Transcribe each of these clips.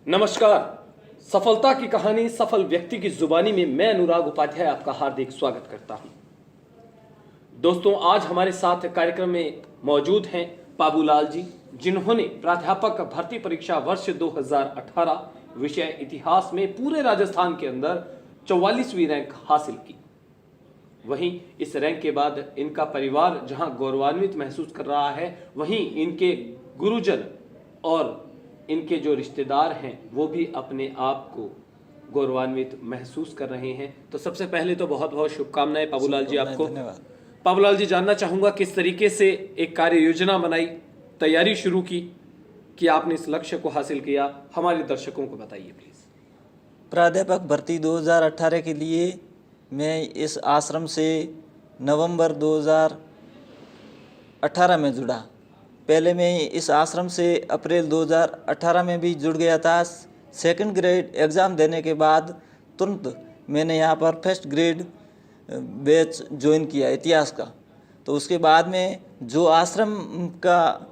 नमस्कार। सफलता की कहानी सफल व्यक्ति की जुबानी में मैं अनुराग उपाध्याय आपका हार्दिक स्वागत करता हूं। दोस्तों, आज हमारे साथ कार्यक्रम में मौजूद हैं बाबूलाल जी, जिन्होंने प्राध्यापक भर्ती परीक्षा वर्ष 2018 विषय इतिहास में पूरे राजस्थान के अंदर 44वीं रैंक हासिल की। वहीं इस रैंक के बाद इनका परिवार जहां गौरवान्वित महसूस कर रहा है, वहीं इनके गुरुजन और इनके जो रिश्तेदार हैं वो भी अपने आप को गौरवान्वित महसूस कर रहे हैं। तो सबसे पहले तो बहुत बहुत शुभकामनाएं बाबूलाल जी आपको। धन्यवाद। बाबूलाल जी, जानना चाहूंगा किस तरीके से एक कार्य योजना बनाई, तैयारी शुरू की कि आपने इस लक्ष्य को हासिल किया, हमारे दर्शकों को बताइए प्लीज। प्राध्यापक भर्ती 2018 के लिए मैं इस आश्रम से नवंबर 2018 में जुड़ा। पहले मैं इस आश्रम से अप्रैल 2018 में भी जुड़ गया था। सेकंड ग्रेड एग्ज़ाम देने के बाद तुरंत मैंने यहाँ पर फर्स्ट ग्रेड बैच ज्वाइन किया इतिहास का। तो उसके बाद में जो आश्रम का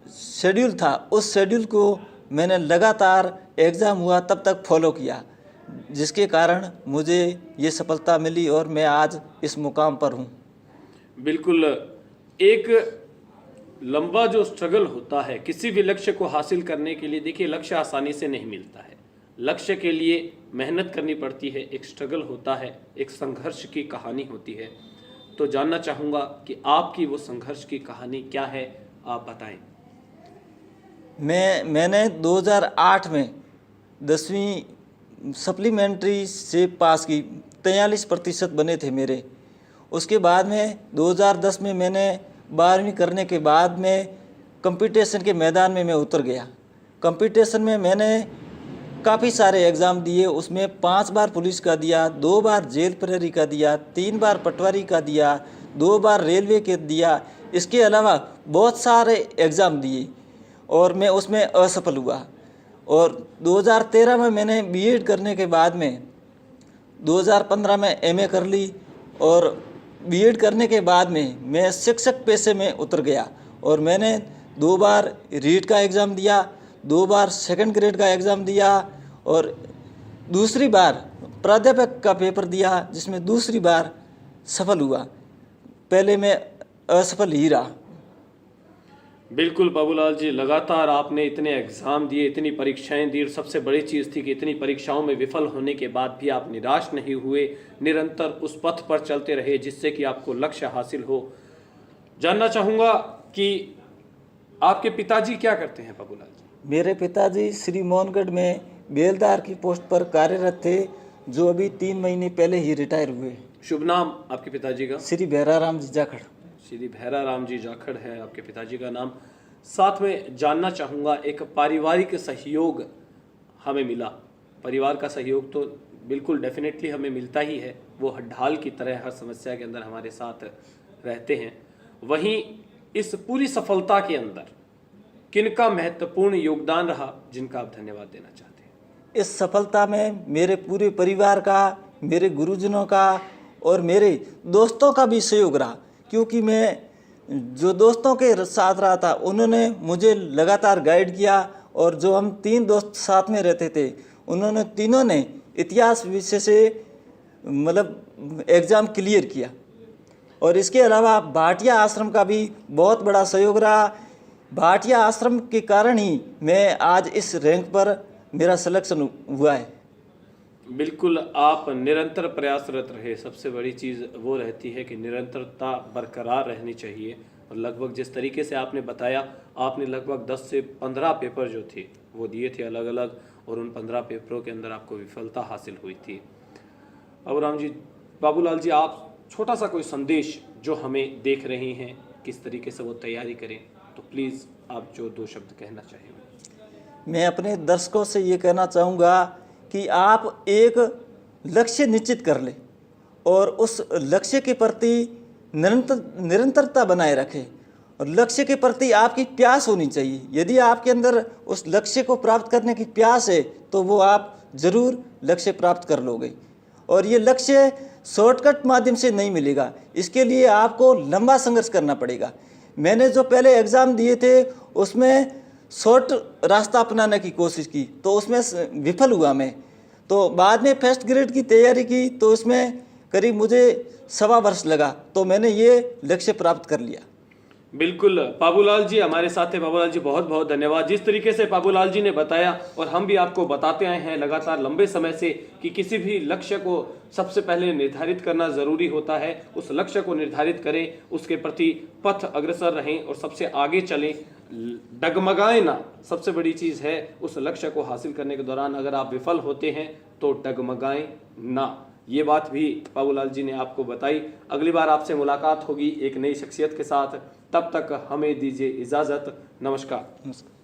शेड्यूल था, उस शेड्यूल को मैंने लगातार एग्ज़ाम हुआ तब तक फॉलो किया, जिसके कारण मुझे ये सफलता मिली और मैं आज इस मुकाम पर हूँ। बिल्कुल, एक लंबा जो स्ट्रगल होता है किसी भी लक्ष्य को हासिल करने के लिए, देखिए लक्ष्य आसानी से नहीं मिलता है। लक्ष्य के लिए मेहनत करनी पड़ती है, एक स्ट्रगल होता है, एक संघर्ष की कहानी होती है। तो जानना चाहूँगा कि आपकी वो संघर्ष की कहानी क्या है, आप बताएं। मैंने 2008 में 10वीं सप्लीमेंट्री से पास की, 43% बने थे मेरे। उसके बाद में 2010 में मैंने 12वीं करने के बाद में कंपटीशन के मैदान में मैं उतर गया। कंपटीशन में मैंने काफ़ी सारे एग्ज़ाम दिए। उसमें 5 बार पुलिस का दिया, 2 बार जेल प्रहरी का दिया, 3 बार पटवारी का दिया, 2 बार रेलवे के दिया। इसके अलावा बहुत सारे एग्ज़ाम दिए और मैं उसमें असफल हुआ। और 2013 में मैंने बीएड करने के बाद में 2015 में एमए कर ली और बीएड करने के बाद में मैं शिक्षक पेशे में उतर गया और मैंने 2 बार रीट का एग्ज़ाम दिया, 2 बार सेकंड ग्रेड का एग्ज़ाम दिया और दूसरी बार प्राध्यापक का पेपर दिया, जिसमें दूसरी बार सफल हुआ। पहले मैं असफल ही रहा। बिल्कुल बाबूलाल जी, लगातार आपने इतने एग्ज़ाम दिए, इतनी परीक्षाएं दी और सबसे बड़ी चीज़ थी कि इतनी परीक्षाओं में विफल होने के बाद भी आप निराश नहीं हुए, निरंतर उस पथ पर चलते रहे जिससे कि आपको लक्ष्य हासिल हो। जानना चाहूँगा कि आपके पिताजी क्या करते हैं बाबूलाल जी? मेरे पिताजी श्री मोहनगढ़ में बेलदार की पोस्ट पर कार्यरत थे, जो अभी 3 महीने पहले ही रिटायर हुए। शुभ नाम आपके पिताजी का? श्री भैराराम जी जाखड़। श्री भैराराम जी जाखड़ है आपके पिताजी का नाम। साथ में जानना चाहूँगा, एक पारिवारिक सहयोग हमें मिला। परिवार का सहयोग तो बिल्कुल डेफिनेटली हमें मिलता ही है, वो ढाल की तरह हर समस्या के अंदर हमारे साथ रहते हैं। वहीं इस पूरी सफलता के अंदर किनका महत्वपूर्ण योगदान रहा जिनका आप धन्यवाद देना चाहते हैं? इस सफलता में मेरे पूरे परिवार का, मेरे गुरुजनों का और मेरे दोस्तों का भी सहयोग रहा, क्योंकि मैं जो दोस्तों के साथ रहा था उन्होंने मुझे लगातार गाइड किया और जो हम 3 दोस्त साथ में रहते थे उन्होंने तीनों ने इतिहास विषय से मतलब एग्ज़ाम क्लियर किया। और इसके अलावा भाटिया आश्रम का भी बहुत बड़ा सहयोग रहा। भाटिया आश्रम के कारण ही मैं आज इस रैंक पर मेरा सिलेक्शन हुआ है। बिल्कुल, आप निरंतर प्रयासरत रहे। सबसे बड़ी चीज़ वो रहती है कि निरंतरता बरकरार रहनी चाहिए। और लगभग जिस तरीके से आपने बताया, आपने लगभग 10 से 15 पेपर जो थे वो दिए थे अलग अलग, और उन 15 पेपरों के अंदर आपको विफलता हासिल हुई थी। बाबूलाल जी, आप छोटा सा कोई संदेश जो हमें देख रहे हैं किस तरीके से वो तैयारी करें, तो प्लीज़ आप जो 2 शब्द कहना चाहेंगे। मैं अपने दर्शकों से ये कहना चाहूँगा कि आप एक लक्ष्य निश्चित कर लें और उस लक्ष्य के प्रति निरंतरता बनाए रखें। और लक्ष्य के प्रति आपकी प्यास होनी चाहिए। यदि आपके अंदर उस लक्ष्य को प्राप्त करने की प्यास है तो वो आप ज़रूर लक्ष्य प्राप्त कर लोगे। और ये लक्ष्य शॉर्टकट माध्यम से नहीं मिलेगा, इसके लिए आपको लंबा संघर्ष करना पड़ेगा। मैंने जो पहले एग्ज़ाम दिए थे उसमें शॉर्ट रास्ता अपनाने की कोशिश की, तो उसमें विफल हुआ मैं। तो बाद में फर्स्ट ग्रेड की तैयारी की, तो उसमें करीब मुझे 1.25 वर्ष लगा, तो मैंने ये लक्ष्य प्राप्त कर लिया। बिल्कुल बाबूलाल जी हमारे साथ थे। बाबूलाल जी बहुत बहुत धन्यवाद। जिस तरीके से बाबूलाल जी ने बताया और हम भी आपको बताते आए हैं लगातार लंबे समय से कि किसी भी लक्ष्य को सबसे पहले निर्धारित करना जरूरी होता है। उस लक्ष्य को निर्धारित करें, उसके प्रति पथ अग्रसर रहें और सबसे आगे चलें, डगमगाएं ना। सबसे बड़ी चीज है उस लक्ष्य को हासिल करने के दौरान अगर आप विफल होते हैं तो डगमगाएं ना। ये बात भी बाबूलाल जी ने आपको बताई। अगली बार आपसे मुलाकात होगी एक नई शख्सियत के साथ। तब तक हमें दीजिए इजाजत। नमस्कार। नमस्कार।